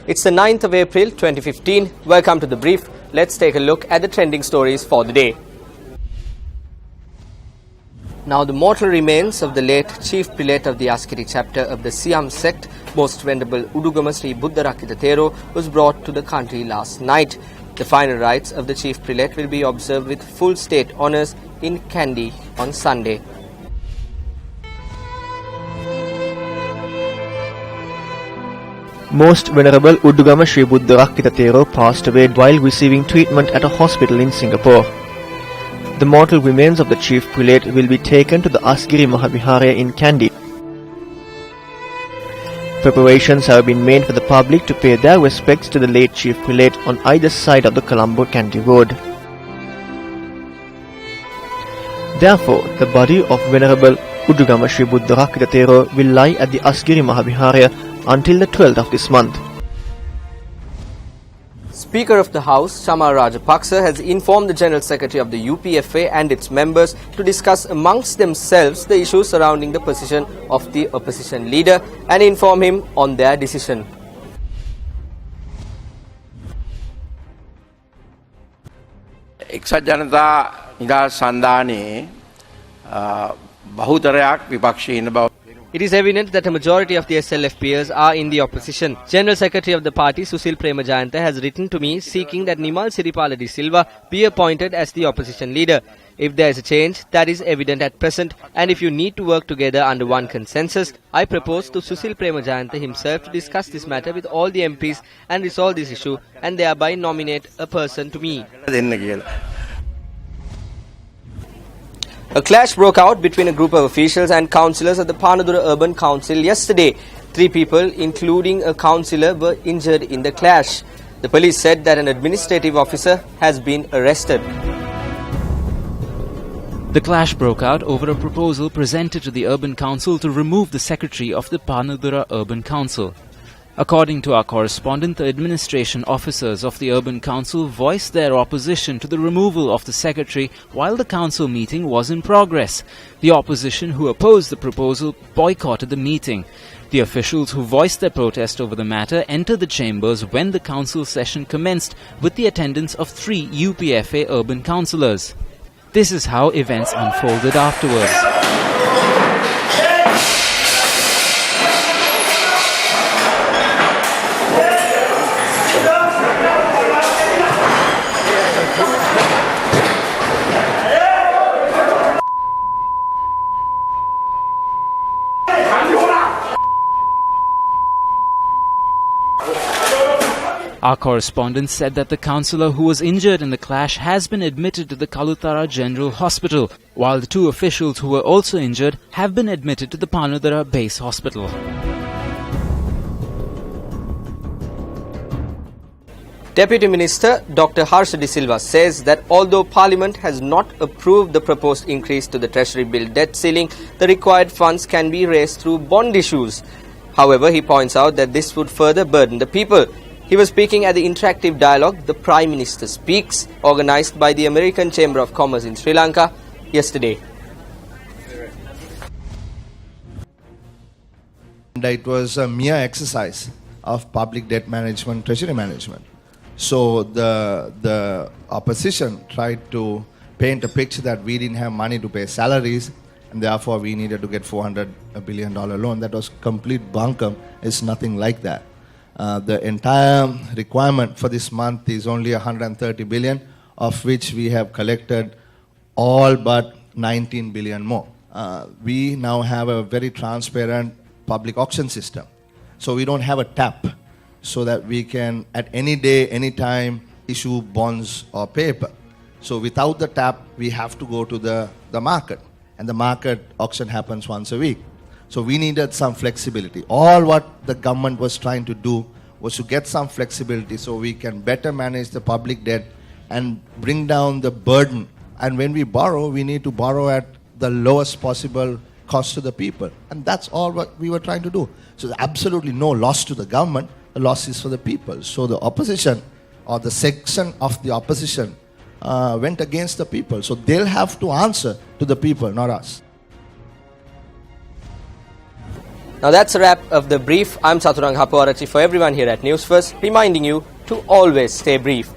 It's the 9th of April 2015. Welcome to The Brief. Let's take a look at the trending stories for the day. Now, the mortal remains of the late Chief Prelate of the Askiri chapter of the Siam sect, Most Venerable Udugama Sri Buddharakkhita Thero, was brought to the country last night. The final rites of the Chief Prelate will be observed with full state honours in Kandy on Sunday. Most Venerable Udugama Sri Buddharakkhita Thero passed away while receiving treatment at a hospital in Singapore. The mortal remains of the Chief Prelate will be taken to the Asgiri Mahavihara in Kandy. Preparations have been made for the public to pay their respects to the late Chief Prelate on either side of the Colombo-Kandy road. Therefore, the body of Venerable Udugama Sri Buddharakkhita Thero will lie at the Asgiri Mahavihara until the 12th of this month. Speaker of the House, Chama Rajapaksa, has informed the General Secretary of the UPFA and its members to discuss amongst themselves the issues surrounding the position of the opposition leader and inform him on their decision. එක්සත් ජනතා නිදහස් සන්ධානයේ බහුතරයක් විපක්ෂයේ ඉන්න බව. It is evident that a majority of the SLF peers are in the opposition. General Secretary of the party, Susil Premajayantha, has written to me seeking that Nimal Siripala de Silva be appointed as the opposition leader. If there is a change, that is evident at present, and if you need to work together under one consensus, I propose to Susil Premajayantha himself to discuss this matter with all the MPs and resolve this issue, and thereby nominate a person to me. A clash broke out between a group of officials and councillors at the Panadura Urban Council yesterday. 3 people, including a councillor, were injured in the clash. The police said that an administrative officer has been arrested. The clash broke out over a proposal presented to the Urban Council to remove the secretary of the Panadura Urban Council. According to our correspondent, the administration officers of the Urban Council voiced their opposition to the removal of the secretary while the council meeting was in progress. The opposition who opposed the proposal boycotted the meeting. The officials who voiced their protest over the matter entered the chambers when the council session commenced with the attendance of 3 UPFA urban councillors. This is how events unfolded afterwards. Our correspondent said that the councillor who was injured in the clash has been admitted to the Kalutara General Hospital, while the 2 officials who were also injured have been admitted to the Panadura Base Hospital. Deputy Minister Dr. Harsha De Silva says that although Parliament has not approved the proposed increase to the Treasury Bill debt ceiling, the required funds can be raised through bond issues. However, he points out that this would further burden the people. He was speaking at the interactive dialogue, The Prime Minister Speaks, organised by the American Chamber of Commerce in Sri Lanka yesterday. And it was a mere exercise of public debt management, treasury management. So the opposition tried to paint a picture that we didn't have money to pay salaries and therefore we needed to get $400 billion loan. That was complete bunkum. It's nothing like that. The entire requirement for this month is only 130 billion, of which we have collected all but 19 billion more. We now have a very transparent public auction system. So we don't have a tap so that we can at any day, any time issue bonds or paper. So without the tap, we have to go to the market. And the market auction happens once a week. So we needed some flexibility. All what the government was trying to do was to get some flexibility so we can better manage the public debt and bring down the burden. And when we borrow, we need to borrow at the lowest possible cost to the people. And that's all what we were trying to do. So there's absolutely no loss to the government. The loss is for the people. So the opposition or the section of the opposition went against the people. So they'll have to answer to the people, not us. Now that's a wrap of the brief. I'm Saturang Hapuarachi for everyone here at News First, reminding you to always stay briefed.